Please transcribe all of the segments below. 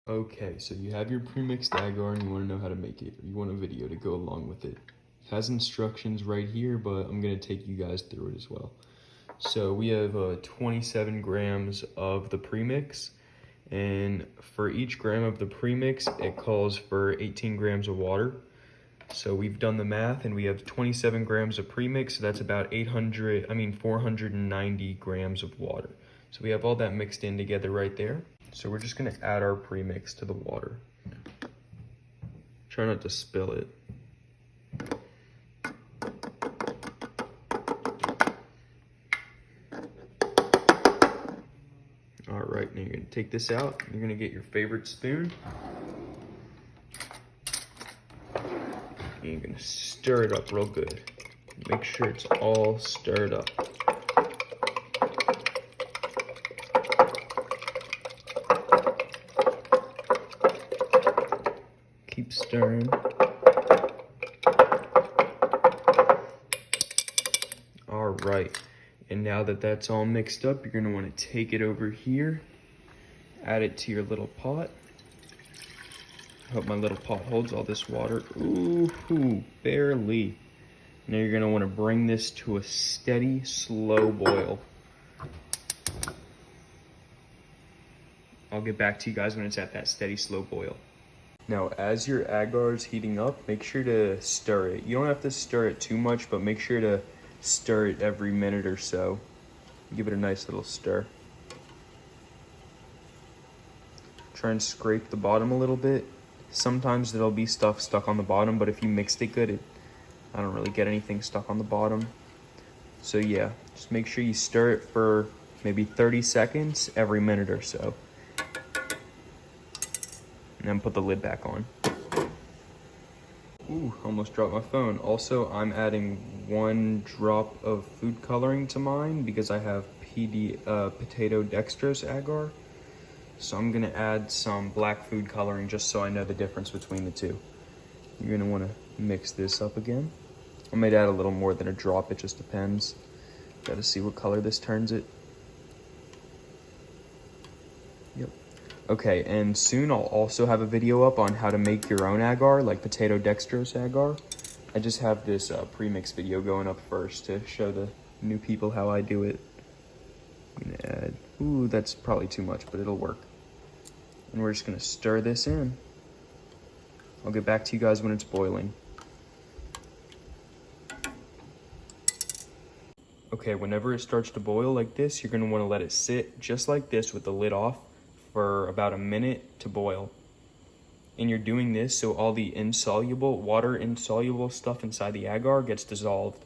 Okay, so you have your pre-mixed agar and you want to know how to make it, or you want a video to go along with it. It has instructions right here, but I'm going to take you guys through it as well. So we have 27 grams of the premix, and for each gram of the premix, it calls for 18 grams of water. So we've done the math, and we have 27 grams of premix, so that's about 490 grams of water. So we have all that mixed in together right there. So we're just gonna add our premix to the water. Try not to spill it. All right, now you're gonna take this out. You're gonna get your favorite spoon. And you're gonna stir it up real good. Make sure it's all stirred up. Keep stirring. All right, and now that that's all mixed up, you're gonna wanna take it over here, add it to your little pot. I hope my little pot holds all this water. Ooh, barely. Now you're gonna wanna bring this to a steady, slow boil. I'll get back to you guys when it's at that steady, slow boil. Now, as your agar is heating up, make sure to stir it. You don't have to stir it too much, but make sure to stir it every minute or so. Give it a nice little stir. Try and scrape the bottom a little bit. Sometimes there'll be stuff stuck on the bottom, but if you mixed it good, I don't really get anything stuck on the bottom. So yeah, just make sure you stir it for maybe 30 seconds every minute or so. And then put the lid back on. Ooh, almost dropped my phone. Also, I'm adding 1 drop of food coloring to mine because I have potato dextrose agar. So I'm gonna add some black food coloring just so I know the difference between the two. You're gonna wanna mix this up again. I might add a little more than a drop, it just depends. Gotta see what color this turns it. Yep. Okay, and soon I'll also have a video up on how to make your own agar, like potato dextrose agar. I just have this premix video going up first to show the new people how I do it. I'm gonna add, ooh, that's probably too much, but it'll work. And we're just gonna stir this in. I'll get back to you guys when it's boiling. Okay, whenever it starts to boil like this, you're gonna wanna let it sit just like this with the lid off for about a minute to boil. And you're doing this so all the water insoluble stuff inside the agar gets dissolved.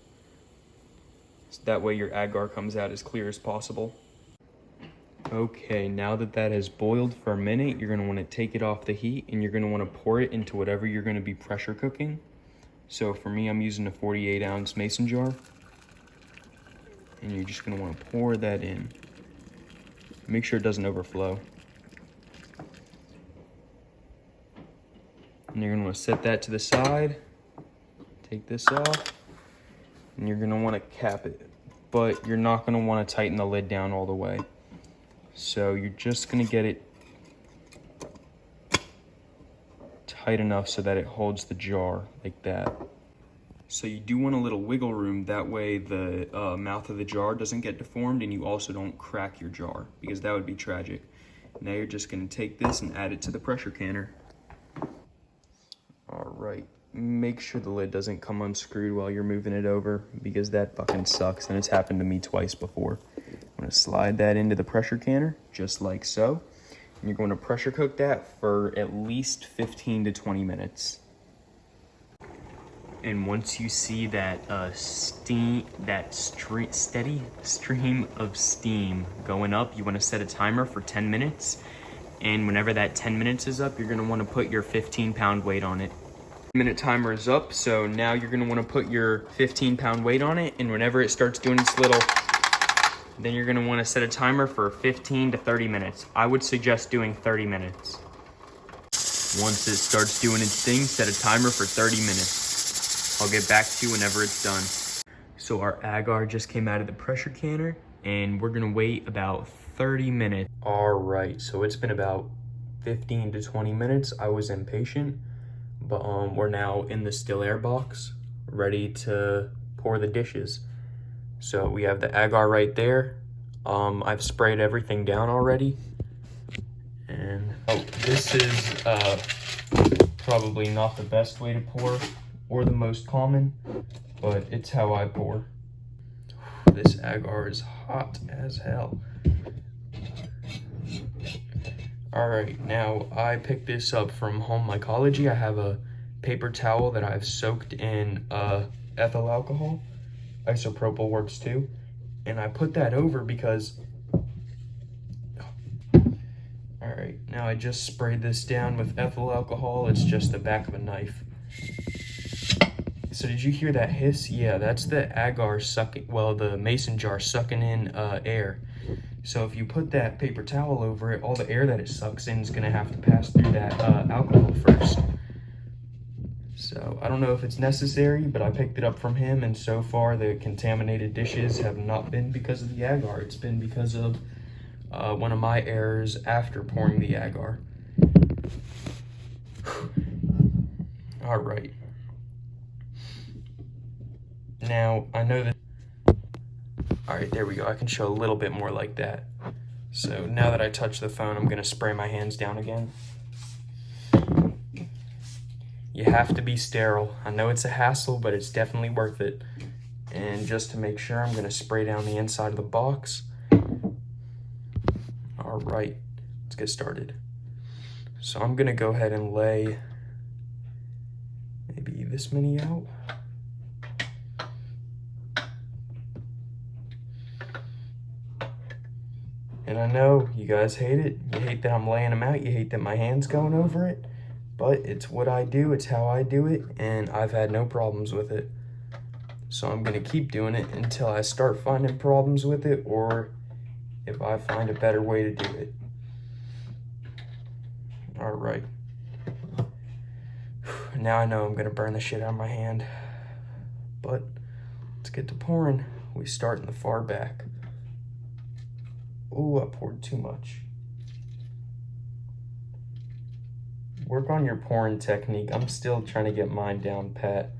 So that way your agar comes out as clear as possible. Okay, now that that has boiled for a minute, you're gonna wanna take it off the heat and you're gonna wanna pour it into whatever you're gonna be pressure cooking. So for me, I'm using a 48-ounce mason jar. And you're just gonna wanna pour that in. Make sure it doesn't overflow. And you're gonna wanna set that to the side. Take this off. And you're gonna wanna cap it. But you're not gonna wanna tighten the lid down all the way. So you're just gonna get it tight enough so that it holds the jar like that. So you do want a little wiggle room, that way the mouth of the jar doesn't get deformed and you also don't crack your jar, because that would be tragic. Now you're just gonna take this and add it to the pressure canner. All right, make sure the lid doesn't come unscrewed while you're moving it over, because that fucking sucks and it's happened to me twice before. I'm gonna slide that into the pressure canner, just like so. And you're going to pressure cook that for at least 15 to 20 minutes. And once you see that steady stream of steam going up, you want to set a timer for 10 minutes. And whenever that 10 minutes is up, you're going to want to put your 15-pound weight on it. Minute timer is up, so now you're going to want to put your 15-pound weight on it, and whenever it starts doing its little, then you're going to want to set a timer for 15 to 30 minutes. I would suggest doing 30 minutes. Once it starts doing its thing, set a timer for 30 minutes. I'll get back to you whenever it's done. So our agar just came out of the pressure canner, and we're gonna wait about 30 minutes. All right, so it's been about 15 to 20 minutes. I was impatient, but we're now in the still air box, ready to pour the dishes. So we have the agar right there. I've sprayed everything down already. And this is probably not the best way to pour or the most common, but it's how I pour. This agar is hot as hell. All right, now I picked this up from Home Mycology. I have a paper towel that I've soaked in ethyl alcohol. Isopropyl works too. And I put that over because, all right, now I just sprayed this down with ethyl alcohol. It's just the back of a knife. So did you hear that hiss? Yeah, that's the agar sucking, well, the mason jar sucking in air. So if you put that paper towel over it, all the air that it sucks in is gonna have to pass through that alcohol first. So I don't know if it's necessary, but I picked it up from him, and so far the contaminated dishes have not been because of the agar. It's been because of one of my errors after pouring the agar. All right. Now, I know that, all right, there we go. I can show a little bit more like that. So now that I touch the phone, I'm gonna spray my hands down again. You have to be sterile. I know it's a hassle, but it's definitely worth it. And just to make sure, I'm gonna spray down the inside of the box. All right, let's get started. So I'm gonna go ahead and lay maybe this many out. And I know you guys hate it. You hate that I'm laying them out. You hate that my hand's going over it. But it's what I do. It's how I do it. And I've had no problems with it. So I'm going to keep doing it until I start finding problems with it, or if I find a better way to do it. All right. Now I know I'm going to burn the shit out of my hand. But let's get to pouring. We start in the far back. Ooh, I poured too much. Work on your pouring technique. I'm still trying to get mine down pat.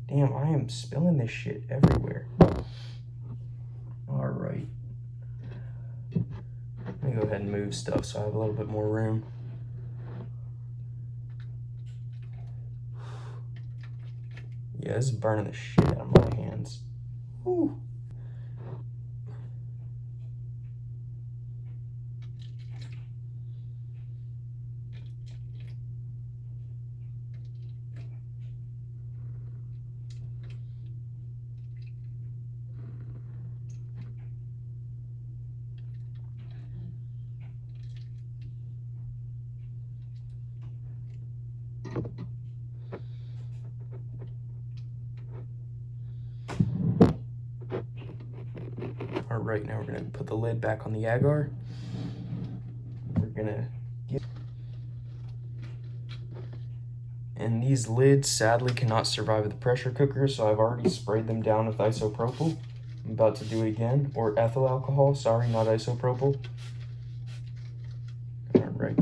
Damn, I am spilling this shit everywhere. All right. Let me go ahead and move stuff so I have a little bit more room. Yeah, this is burning the shit out of my hands. Ooh. All right, now we're gonna put the lid back on the agar. We're gonna get, and these lids sadly cannot survive the pressure cooker, so I've already sprayed them down with isopropyl. I'm about to do it again, or ethyl alcohol, sorry, not isopropyl. All right,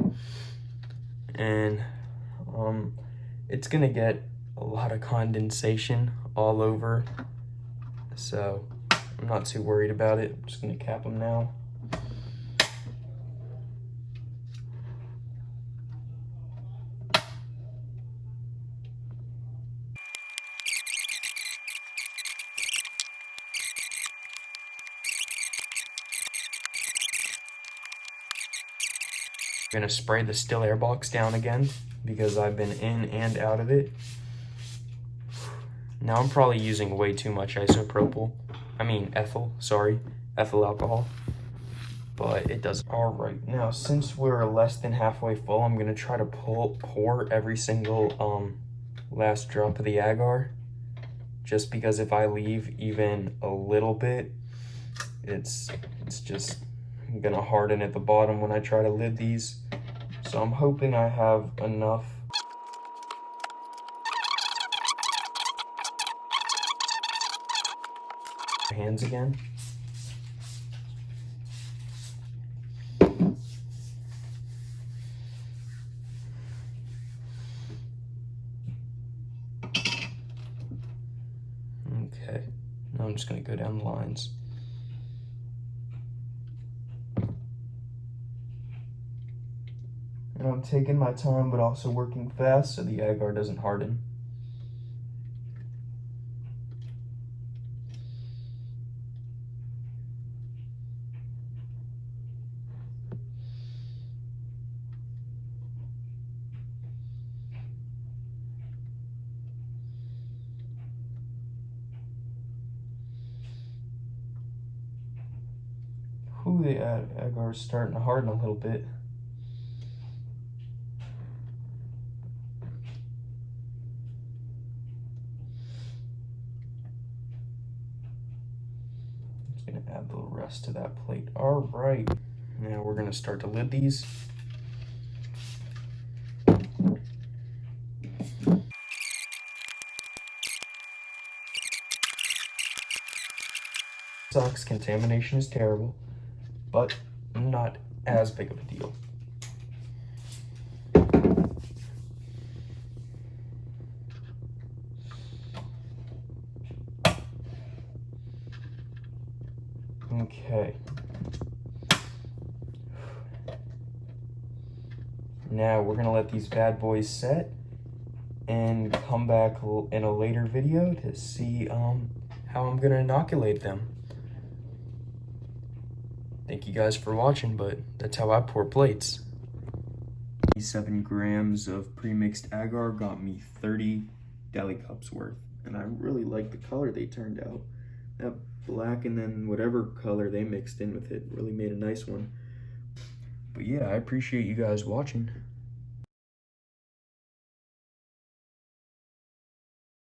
and it's gonna get a lot of condensation all over, so I'm not too worried about it. I'm just gonna cap them now. I'm gonna spray the still air box down again because I've been in and out of it. Now I'm probably using way too much ethyl alcohol, but it doesn't. All right, now since we're less than halfway full, I'm gonna try to pour every single last drop of the agar, just because if I leave even a little bit, it's just gonna harden at the bottom when I try to lid these. So I'm hoping I have enough. Hands again. just gonna go down the lines. And I'm taking my time, but also working fast so the agar doesn't harden. Ooh, the agar is starting to harden a little bit. Just gonna add the rest to that plate. All right, now we're gonna start to lid these. Sucks, contamination is terrible, but not as big of a deal. Okay. Now we're gonna let these bad boys set and come back in a later video to see how I'm gonna inoculate them. Thank you guys for watching, but that's how I pour plates. 7 grams of pre-mixed agar got me 30 deli cups worth, and I really like the color they turned out. That black and then whatever color they mixed in with it really made a nice one. But yeah, I appreciate you guys watching.